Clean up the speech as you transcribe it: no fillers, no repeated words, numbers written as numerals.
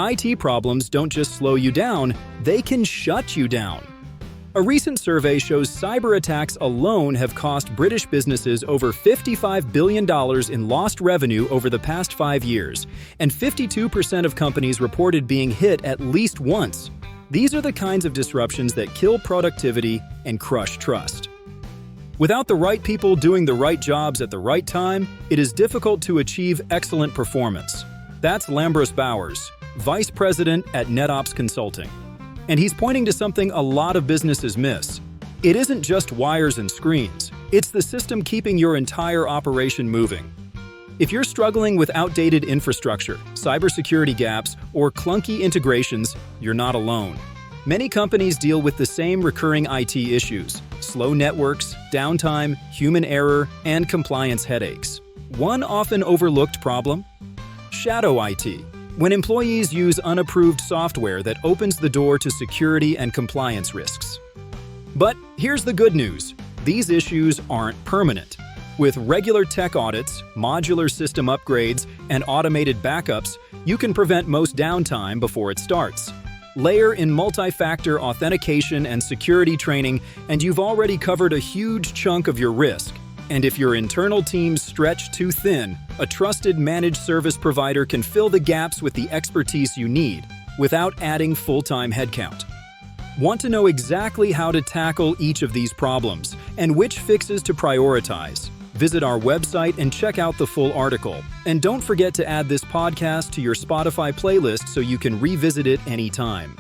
IT problems don't just slow you down, they can shut you down. A recent survey shows cyber attacks alone have cost British businesses over $55 billion in lost revenue over the past 5 years, and 52% of companies reported being hit at least once. These are the kinds of disruptions that kill productivity and crush trust. Without the right people doing the right jobs at the right time, it is difficult to achieve excellent performance. That's Lambros Bowers, Vice President at NetOps Consulting. And he's pointing to something a lot of businesses miss. It isn't just wires and screens, it's the system keeping your entire operation moving. If you're struggling with outdated infrastructure, cybersecurity gaps, or clunky integrations, you're not alone. Many companies deal with the same recurring IT issues: slow networks, downtime, human error, and compliance headaches. One often overlooked problem? Shadow IT. When employees use unapproved software that opens the door to security and compliance risks. But here's the good news: these issues aren't permanent. With regular tech audits, modular system upgrades, and automated backups, you can prevent most downtime before it starts. Layer in multi-factor authentication and security training, and you've already covered a huge chunk of your risk. And if your internal teams stretch too thin, a trusted managed service provider can fill the gaps with the expertise you need, without adding full-time headcount. Want to know exactly how to tackle each of these problems, and which fixes to prioritize? Visit our website and check out the full article. And don't forget to add this podcast to your Spotify playlist so you can revisit it anytime.